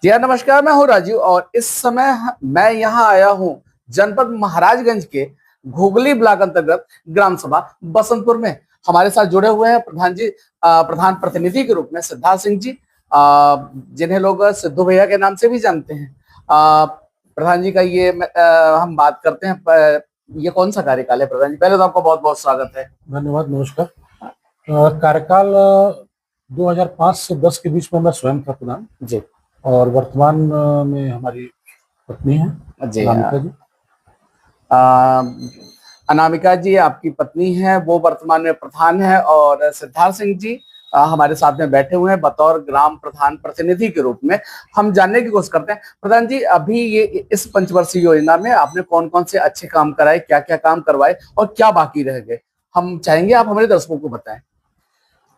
जी हाँ, नमस्कार। मैं हूँ राजीव और इस समय मैं यहाँ आया हूँ जनपद महाराजगंज के घोगली ब्लॉक अंतर्गत ग्राम सभा बसंतपुर में। हमारे साथ जुड़े हुए हैं प्रधान जी, प्रधान प्रतिनिधि के रूप में सिद्धार्थ सिंह जी, जिन्हें लोग सिद्धू भैया के नाम से भी जानते हैं। प्रधान जी का हम बात करते हैं। ये कौन सा कार्यकाल है प्रधान जी? पहले तो आपका बहुत बहुत स्वागत है। धन्यवाद, नमस्कार। कार्यकाल 2005 से 10 के बीच में मैं स्वयं था प्रधान जी। और वर्तमान में हमारी पत्नी है जी अनामिका जी। अनामिका जी आपकी पत्नी है, वो वर्तमान में प्रधान है, और सिद्धार्थ सिंह जी हमारे साथ में बैठे हुए हैं बतौर ग्राम प्रधान प्रतिनिधि के रूप में। हम जानने की कोशिश करते हैं प्रधान जी, अभी ये इस पंचवर्षीय योजना में आपने कौन कौन से अच्छे काम कराए, क्या क्या काम करवाए और क्या बाकी रह गए, हम चाहेंगे आप हमारे दर्शकों को बताएं।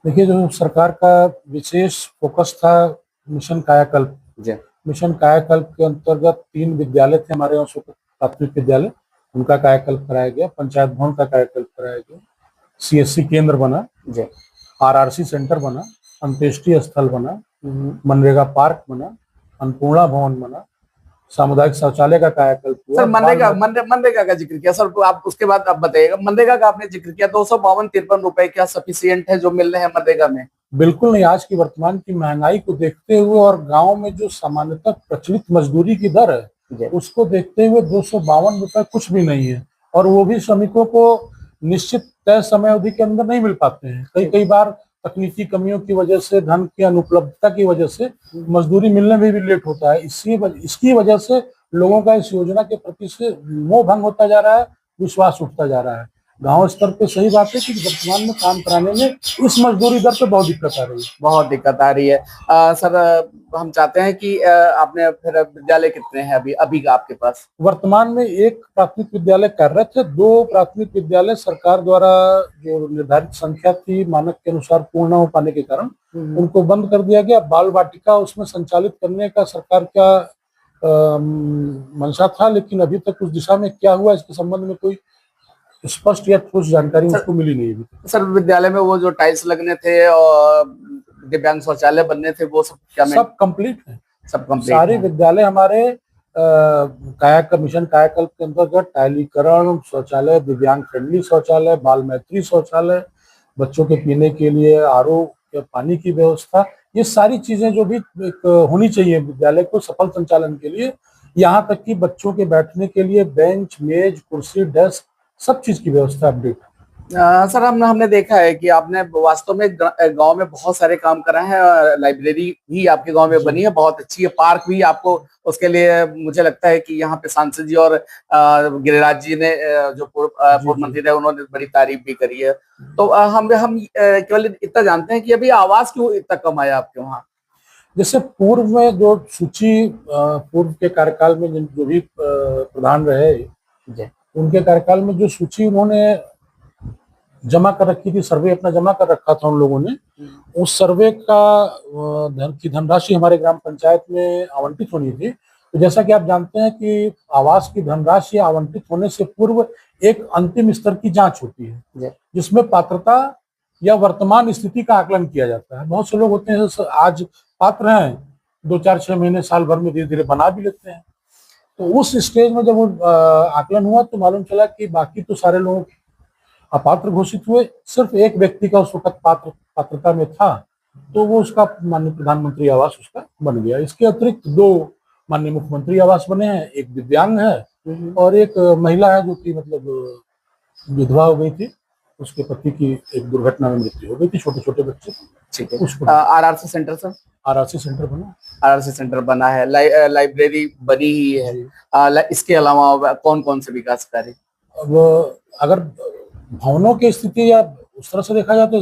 देखिए, जो सरकार का विशेष फोकस था मिशन कायाकल्प। मिशन कायाकल्प के अंतर्गत 3 विद्यालय थे हमारे यहाँ, प्राथमिक विद्यालय, उनका कायाकल्प कराया गया। पंचायत भवन का कायाकल्प कराया गया। CSC केंद्र बना, RRC सेंटर बना, अंत्येष्टि स्थल बना, मनरेगा पार्क बना, अन्नपूर्णा भवन बना, सामुदायिक शौचालय का कायाकल्प हुआ। सर मनरेगा का जिक्र किया सर, आप उसके बाद आप बताइएगा। मनरेगा का आपने जिक्र किया, 252-53 रुपए क्या सफिशियंट है जो मिल रहे हैं मनरेगा में? बिल्कुल नहीं। आज की वर्तमान की महंगाई को देखते हुए और गांव में जो सामान्यतः प्रचलित मजदूरी की दर है उसको देखते हुए 252 रुपए कुछ भी नहीं है, और वो भी श्रमिकों को निश्चित तय समय अवधि के अंदर नहीं मिल पाते हैं। कई बार तकनीकी कमियों की वजह से, धन की अनुपलब्धता की वजह से मजदूरी मिलने में भी लेट होता है। इसकी वजह से लोगों का इस योजना के प्रति से मोह भंग होता जा रहा है, विश्वास उठता जा रहा है। गांव स्तर पे सही बात है कि वर्तमान में काम कराने में इस मजदूरी दर पे बहुत दिक्कत आ रही है। बहुत दिक्कत आ रही है। सर, हम चाहते हैं कि आपने फिर विद्यालय कितने हैं अभी का आपके पास? वर्तमान में 1 प्राथमिक विद्यालय कार्यरत है। 2 प्राथमिक विद्यालय सरकार द्वारा जो निर्धारित संख्या थी मानक के अनुसार पूर्ण हो पाने के कारण उनको बंद कर दिया गया। बाल वाटिका उसमें संचालित करने का सरकार का मंशा था, लेकिन अभी तक उस दिशा में क्या हुआ इसके संबंध में कोई स्पष्ट या ठोस जानकारी उसको मिली नहीं अभी। सर, विद्यालय में वो जो टाइल्स लगने थे और दिव्यांग शौचालय बनने थे, वो सब क्या सब कंप्लीट है? सब कंप्लीट सारे विद्यालय हमारे मिशन कायाकल्प के अंतर्गत टाइलीकरण, शौचालय, दिव्यांग फ्रेंडली शौचालय, बाल मैत्री शौचालय, बच्चों के पीने के लिए RO के पानी की व्यवस्था, ये सारी चीजें जो भी होनी चाहिए विद्यालय को सफल संचालन के लिए, यहाँ तक कि बच्चों के बैठने के लिए बेंच, मेज, कुर्सी, डेस्क, सब चीज की व्यवस्था अपडेट। सर, हमने देखा है कि आपने वास्तव में गांव में बहुत सारे काम कराए हैं। लाइब्रेरी भी आपके गांव में बनी है, बहुत अच्छी है। पार्क भी आपको, उसके लिए मुझे लगता है कि यहाँ पे सांसद जी और गिरिराज जी ने, जो पूर्व मंत्री थे, उन्होंने बड़ी तारीफ भी करी है। तो हम केवल इतना जानते हैं कि अभी आवास क्यों इतना कम आया आपके वहाँ? जैसे पूर्व में जो सूची पूर्व के कार्यकाल में जो भी प्रधान रहे, उनके कार्यकाल में जो सूची उन्होंने जमा कर रखी थी, सर्वे अपना जमा कर रखा था उन लोगों ने, उस सर्वे का धनराशि हमारे ग्राम पंचायत में आवंटित होनी थी। तो जैसा कि आप जानते हैं कि आवास की धनराशि आवंटित होने से पूर्व एक अंतिम स्तर की जांच होती है, जिसमें पात्रता या वर्तमान स्थिति का आकलन किया जाता है। बहुत से लोग होते हैं आज पात्र हैं, 2-4-6 महीने, साल भर में धीरे धीरे बना भी लेते हैं। तो उस स्टेज में जब वो आकलन हुआ तो मालूम चला कि बाकी तो सारे लोग अपात्र घोषित हुए, सिर्फ एक व्यक्ति का उस वक्त पात्रता में था, तो वो उसका माननीय प्रधानमंत्री आवास उसका बन गया। इसके अतिरिक्त 2 माननीय मुख्यमंत्री आवास बने हैं, एक दिव्यांग है और एक महिला है जो कि मतलब विधवा हो गई थी, उसके पति की एक दुर्घटना में मृत्यु हो गई थी, छोटे छोटे बच्चे। ठीक है। RRC centre sir? RRC centre बना, RRC सेंटर बना है। लाइब्रेरी बनी ही है। इसके अलावा कौन कौन से विकास कार्य? अब अगर भवनों की स्थिति या उस तरह से देखा जाए तो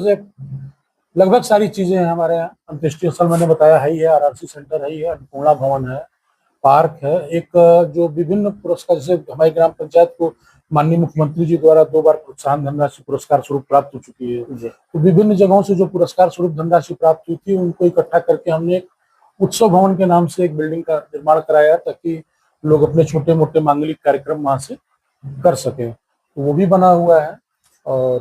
लगभग सारी चीजें हैं हमारे यहाँ। अंत्येष्टि स्थल मैंने बताया है ही है, RRC सेंटर है ही है, अन्नपूर्णा भवन है, पार्क है। एक जो विभिन्न पुरस्कार, जैसे हमारी ग्राम पंचायत को माननीय मुख्यमंत्री जी द्वारा 2 बार प्रोत्साहन धनराशि पुरस्कार स्वरूप प्राप्त हो चुकी है। तो विभिन्न जगहों से जो पुरस्कार स्वरूप धनराशि प्राप्त हुई थी उनको इकट्ठा करके हमने एक उत्सव भवन के नाम से एक बिल्डिंग का निर्माण कराया, ताकि लोग अपने छोटे मोटे मांगलिक कार्यक्रम वहां से कर सके। तो वो भी बना हुआ है और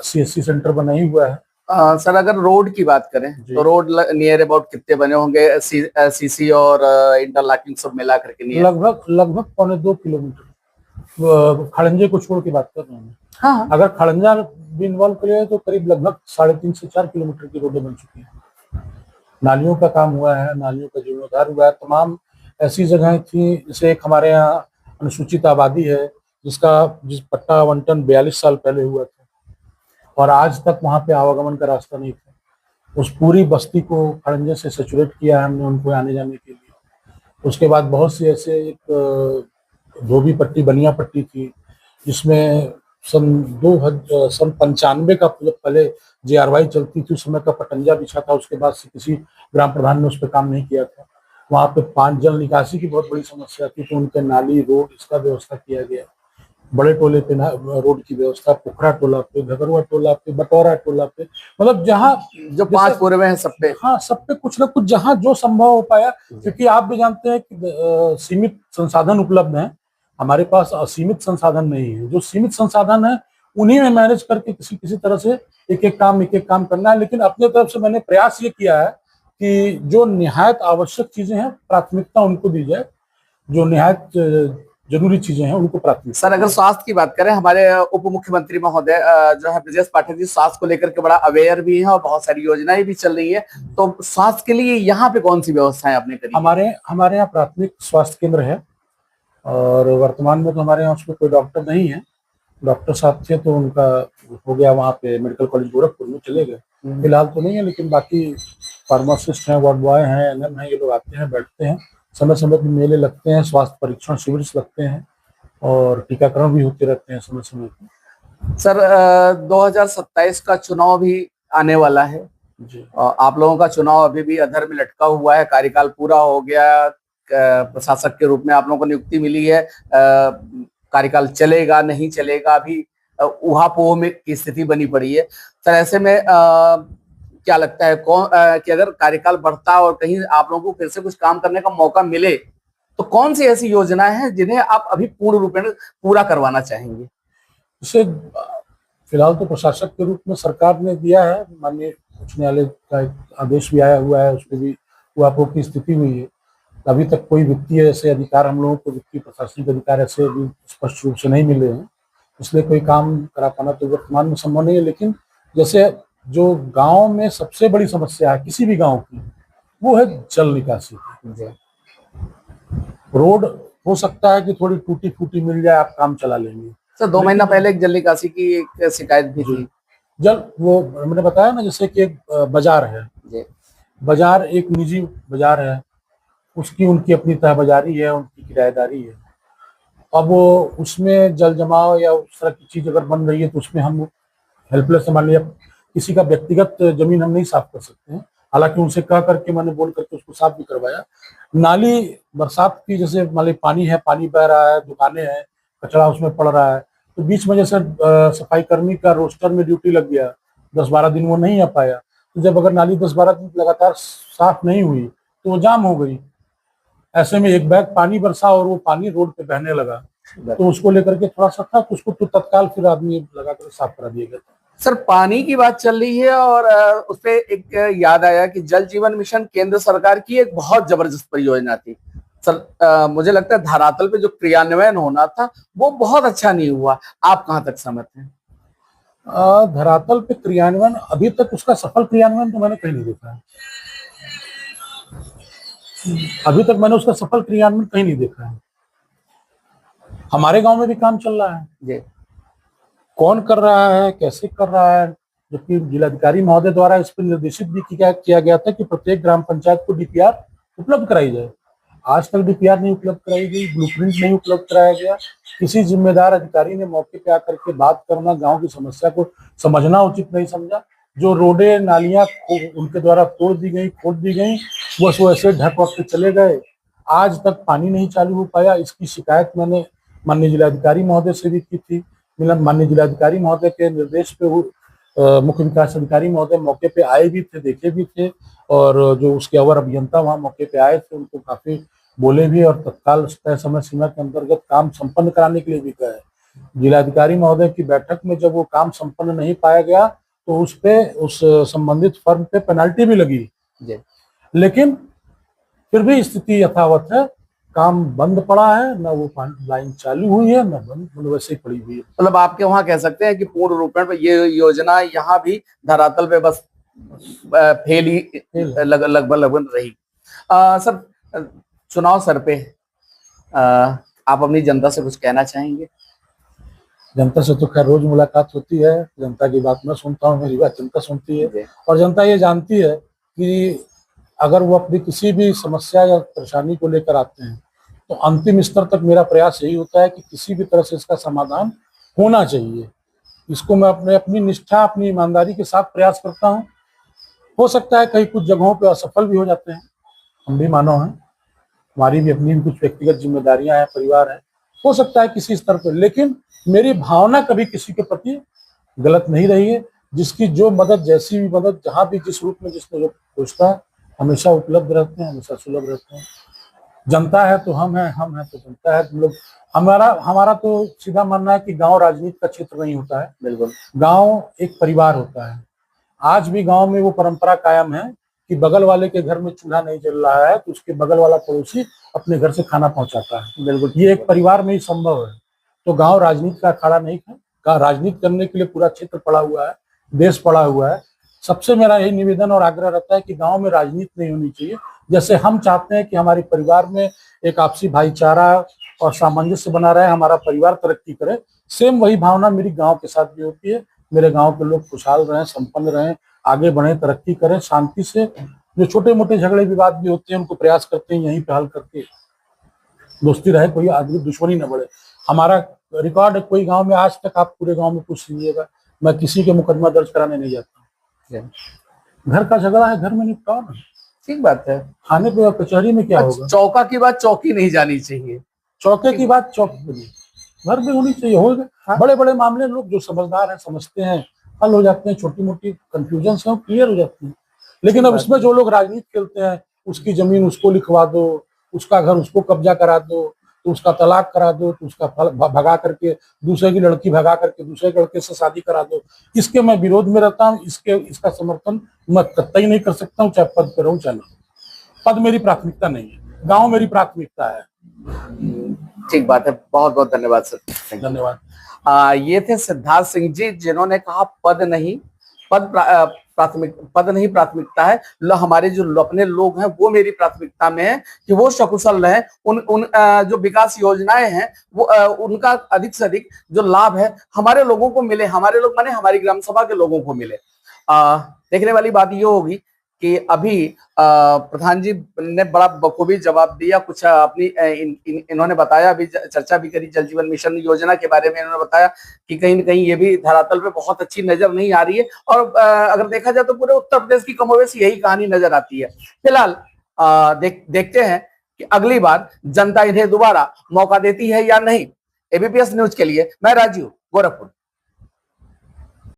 CSC सेंटर बना ही हुआ है। सर अगर रोड की बात करें जी। तो रोड नियर अबाउट कितने बने होंगे, सीसी और इंटरलॉकिंग सब मिला करके नियर? लगभग लगभग 1.25 किलोमीटर, खड़ंजे को छोड़ के बात कर रहा हूँ। हाँ हाँ। अगर खड़ंजा भी इन्वॉल्व करे तो करीब लगभग 3.5 से 4 किलोमीटर की रोडें बन चुकी हैं। नालियों का काम हुआ है, नालियों का जीर्णोद्धार हुआ है। तमाम ऐसी जगहें थी, जैसे एक हमारे यहाँ अनुसूचित आबादी है जिस पट्टा आवंटन 42 साल पहले हुआ था और आज तक वहां पे आवागमन का रास्ता नहीं था। उस पूरी बस्ती को खड़ंजे से सेचुरेट किया है हमने उनको आने जाने के लिए। उसके बाद बहुत सी ऐसे एक धोबी पट्टी, बनिया पट्टी थी, जिसमें सन 95 का जब पहले JRY चलती थी उस समय का पटंजा बिछा था। उसके बाद से किसी ग्राम प्रधान ने उस पर काम नहीं किया था। वहां पे पानी जल निकासी की बहुत बड़ी समस्या थी, तो उनके नाली, रोड, इसका व्यवस्था किया गया। बड़े टोले पे रोड की व्यवस्था, पोखरा टोला पे, घगरुआ टोला पे, बटौरा टोला पे, मतलब जहाँ जो 5 पूर्व में है सब पे। हाँ, सब पे कुछ ना कुछ जहाँ जो संभव हो पाया, क्योंकि आप भी जानते हैं कि सीमित संसाधन उपलब्ध हैं, हमारे पास असीमित संसाधन नहीं है। जो सीमित संसाधन है उन्हीं में मैनेज करके किसी किसी तरह से एक एक काम करना है। लेकिन अपने तरफ से मैंने प्रयास ये किया है कि जो निहायत आवश्यक चीजें हैं प्राथमिकता उनको दी जाए, जो निहायत जरूरी चीजें हैं उनको प्राथमिकता। सर अगर स्वास्थ्य की बात करें, हमारे उप मुख्यमंत्री महोदय जो है ब्रजेश पाठक जी स्वास्थ्य को लेकर के बड़ा अवेयर भी हैं और बहुत सारी योजनाएं भी चल रही है, तो स्वास्थ्य के लिए यहाँ पे कौन सी व्यवस्थाएं आपने करी? हमारे यहाँ प्राथमिक स्वास्थ्य केंद्र है और वर्तमान में तो हमारे यहाँ उसमें कोई डॉक्टर नहीं है। डॉक्टर साहब थे तो उनका हो गया, वहाँ पे मेडिकल कॉलेज गोरखपुर में चले गए, फिलहाल तो नहीं है। लेकिन बाकी फार्मासिस्ट हैं, वार्ड बॉय हैं, NM हैं, ये लोग आते हैं, बैठते हैं, समय समय पर मेले लगते हैं, स्वास्थ्य परीक्षण शिविर लगते हैं और टीकाकरण भी होते रहते हैं समय समय पर। सर 2027 का चुनाव भी आने वाला है जी। आप लोगों का चुनाव अभी भी अधर में लटका हुआ है, कार्यकाल पूरा हो गया, प्रशासक के रूप में आप लोगों को नियुक्ति मिली है, कार्यकाल चलेगा नहीं चलेगा अभी उहापोह में की स्थिति बनी पड़ी है। सर ऐसे में क्या लगता है कि अगर कार्यकाल बढ़ता और कहीं आप लोगों को फिर से कुछ काम करने का मौका मिले तो कौन सी ऐसी योजनाएं हैं जिन्हें आप अभी पूर्ण रूप में पूरा करवाना चाहेंगे? इसे फिलहाल तो प्रशासक के रूप में सरकार ने दिया है, माननीय उच्च न्यायालय का एक आदेश भी आया हुआ है, उसमें भी उहापोह की स्थिति हुई है। अभी तक कोई वित्तीय ऐसे अधिकार हम लोगों को, वित्तीय प्रशासनिक अधिकार ऐसे भी स्पष्ट रूप से नहीं मिले हैं, इसलिए कोई काम करा पाना तो वर्तमान में संभव नहीं है। लेकिन जैसे जो गांव में सबसे बड़ी समस्या है किसी भी गांव की, वो है जल निकासी की। रोड हो सकता है कि थोड़ी टूटी फूटी मिल जाए, आप काम चला लेंगे। सर 2 महीना पहले एक जल निकासी की एक शिकायत भी थी। जल, वो मैंने बताया ना, जैसे कि एक बाजार है, बाजार एक निजी बाजार है, उसकी उनकी अपनी तहबाजारी है, उनकी किराएदारी है। अब वो उसमें जल जमाव या उस तरह की चीज अगर बन रही है तो उसमें हम हेल्पलेस, मान लिया किसी का व्यक्तिगत जमीन हम नहीं साफ कर सकते हैं। हालांकि उनसे कह करके, मैंने बोल करके उसको साफ भी करवाया। नाली बरसात की, जैसे मान ली पानी है, पानी बह रहा है, दुकानें हैं, कचरा उसमें पड़ रहा है, तो बीच में जैसे सफाई कर्मी का रोस्टर में ड्यूटी लग गया, 10-12 दिन वो नहीं आ पाया, तो जब अगर नाली 10-12 दिन लगातार साफ नहीं हुई तो वो जाम हो गई। ऐसे में एक बैग पानी बरसा और वो पानी रोड पे बहने लगा, तो उसको लेकर के थोड़ा सा था, तो उसको तो तत्काल फिर आदमी लगा कर साफ करा दिया गया। सर पानी की बात चल रही है और उसपे एक याद आया कि जल जीवन मिशन केंद्र सरकार की एक बहुत जबरदस्त परियोजना थी। सर मुझे लगता है धरातल पे जो क्रियान्वयन होना था वो बहुत अच्छा नहीं हुआ, आप कहां तक सहमत हैं? धरातल पे क्रियान्वयन, अभी तक उसका सफल क्रियान्वयन तो मैंने कहीं नहीं देखा है। अभी तक मैंने उसका सफल क्रियान्वयन कहीं नहीं देखा है। हमारे गांव में भी काम चल रहा है जी। कौन कर रहा है, कैसे कर रहा है, जबकि जिलाधिकारी महोदय द्वारा इस पर निर्देशित भी किया गया था कि प्रत्येक ग्राम पंचायत को DPR उपलब्ध कराई जाए। आज तक DPR नहीं उपलब्ध कराई गई, ब्लूप्रिंट नहीं उपलब्ध कराया गया। किसी जिम्मेदार अधिकारी ने मौके पे आकर के बात करना, गांव की समस्या को समझना उचित नहीं समझा। जो रोडे नालियां उनके द्वारा तोड़ दी गई, खोद दी गई, बस वो ऐसे ढक वक के चले गए। आज तक पानी नहीं चालू हो पाया। इसकी शिकायत मैंने माननीय जिलाधिकारी महोदय से भी की थी। माननीय जिलाधिकारी महोदय के निर्देश पे मुख्य विकास अधिकारी महोदय मौके पे आए भी थे, देखे भी थे, और जो उसके अवर अभियंता वहाँ मौके पे आए थे उनको काफी बोले भी और तत्काल तय समय सीमा के अंतर्गत काम संपन्न कराने के लिए भी कहे। जिलाधिकारी महोदय की बैठक में जब वो काम संपन्न नहीं पाया गया तो उस पे उस संबंधित फर्म पे पेनल्टी भी लगी, जी लेकिन फिर भी स्थिति यथावत है, काम बंद पड़ा है, न वो लाइन चालू हुई है, न बंद, मतलब वैसे ही पड़ी हुई है। मतलब आपके वहां कह सकते हैं कि पूर्ण रूपेण पे ये योजना यहाँ भी धरातल पे बस फेल ही लगभग लगभग रही। सर, चुनाव सर पे, आप अपनी जनता से कुछ कहना चाहेंगे? जनता से तो खैर रोज मुलाकात होती है, जनता की बात मैं सुनता हूँ, मेरी बात जनता सुनती है, जी। और जनता ये जानती है कि अगर वो अपनी किसी भी समस्या या परेशानी को लेकर आते हैं तो अंतिम स्तर तक मेरा प्रयास यही होता है कि किसी भी तरह से इसका समाधान होना चाहिए। इसको मैं अपनी निष्ठा, अपनी ईमानदारी के साथ प्रयास करता हूँ। हो सकता है कहीं कुछ जगहों पे असफल भी हो जाते हैं, हम भी मानव हैं, हमारी भी अपनी कुछ व्यक्तिगत जिम्मेदारियां हैं, परिवार है, हो सकता है किसी स्तर पर, लेकिन मेरी भावना कभी किसी के प्रति गलत नहीं रही है। जिसकी जो मदद, जैसी भी मदद, जहां भी जिस रूप में जिसने जो पूछता है, हमेशा उपलब्ध रहते हैं, हमेशा सुलभ रहते हैं। जनता है तो हम हैं तो जनता है। हम लोग, हमारा तो सीधा मानना है कि गांव राजनीति का क्षेत्र नहीं होता है, बिल्कुल। गांव एक परिवार होता है। आज भी गांव में वो परंपरा कायम है कि बगल वाले के घर में चूल्हा नहीं जल रहा है तो उसके बगल वाला पड़ोसी अपने घर से खाना पहुंचाता है। बिल्कुल, ये एक परिवार में ही संभव है। तो गांव राजनीति का अखाड़ा नहीं है, राजनीति करने के लिए पूरा क्षेत्र पड़ा हुआ है, देश पड़ा हुआ है। सबसे मेरा यही निवेदन और आग्रह रहता है कि गांव में राजनीति नहीं होनी चाहिए। जैसे हम चाहते हैं कि हमारे परिवार में एक आपसी भाईचारा और सामंजस्य बना रहे, हमारा परिवार तरक्की करे, सेम वही भावना मेरी गांव के साथ भी होती है। मेरे गांव के लोग खुशहाल रहें, संपन्न रहें, आगे बढ़े, तरक्की करें शांति से। जो छोटे मोटे झगड़े विवाद भी होते हैं उनको प्रयास करते हैं यहीं पे हल करके दोस्ती रहे, कोई आदमी दुश्मनी न बढ़े। हमारा रिकॉर्ड है, कोई गांव में आज तक आप पूरे गांव में पूछ लीजिएगा, मैं किसी के मुकदमा दर्ज कराने नहीं जाता। घर का झगड़ा है घर में निपटाओ ना, ठीक बात है। थाने पे कचहरी में क्या होगा? चौका की बात चौकी नहीं जानी चाहिए, चौके की बात चौकी पे नहीं, घर में होनी चाहिए। हो गए बड़े बड़े मामले, लोग जो समझदार हैं समझते हैं, हल हो जाते हैं। छोटी मोटी कंफ्यूजन है क्लियर हो जाती है। लेकिन अब इसमें जो लोग राजनीति खेलते हैं, उसकी जमीन उसको लिखवा दो, उसका घर उसको कब्जा करा दो, तो उसका तलाक करा दो, तो उसका भगा करके दूसरे की लड़की भगा करके दूसरे लड़के से शादी करा दो, इसके मैं विरोध में रहता हूँ। इसका समर्थन मैं कतई नहीं कर सकता हूँ, चाहे पद पे रहूं चाहे ना। पद मेरी प्राथमिकता नहीं है, गांव मेरी प्राथमिकता है। ठीक बात है, बहुत बहुत धन्यवाद सर। धन्यवाद। ये थे सिद्धार्थ सिंह जी, जिन्होंने कहा पद नहीं प्राथमिकता है। हमारे जो अपने लोग हैं वो मेरी प्राथमिकता में है कि वो सकुशल रहे, उन जो विकास योजनाएं हैं वो उनका अधिक से अधिक जो लाभ है हमारे लोगों को मिले, हमारे लोग माने हमारी ग्राम सभा के लोगों को मिले। देखने वाली बात ये होगी कि अभी प्रधान जी ने बड़ा बखूबी जवाब दिया, कुछ अपनी इन्होंने बताया, अभी चर्चा भी करी जल जीवन मिशन योजना के बारे में। इन्होंने बताया कि कहीं न कहीं ये भी धरातल पे बहुत अच्छी नजर नहीं आ रही है, और अगर देखा जाए तो पूरे उत्तर प्रदेश की कमोबेश यही कहानी नजर आती है। फिलहाल देखते हैं कि अगली बार जनता इन्हें दोबारा मौका देती है या नहीं। एबीपीएस न्यूज के लिए मैं राजीव, गोरखपुर।